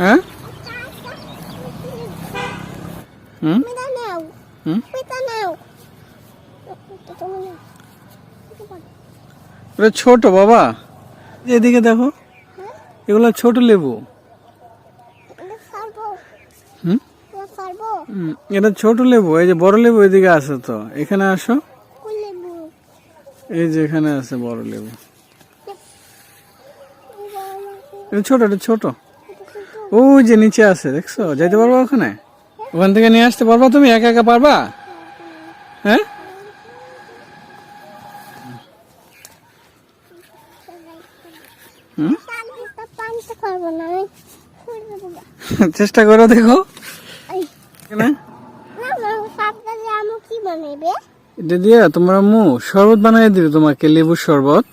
হ্যাঁ এটা ছোট বাবা, এদিকে দেখো, এগুলো ছোট লেবু। এটা ছোট লেবু, এই যে বড় লেবু এদিকে আছে, তো এখানে আসো, এই যে এখানে আছে বড় লেবু। এটা ছোট, এটা ছোট, ওই যে নিচে আছে, দেখছো? যাইতে পারবা ওখানে? ওখান থেকে নিয়ে আসতে পারবা তুমি? একা একা পারবা? হ্যাঁ, চেষ্টা করো, দেখো। এটা দিয়ে তোমার আম্মু শরবত বানিয়ে দিবে তোমাকে, লেবুর শরবত।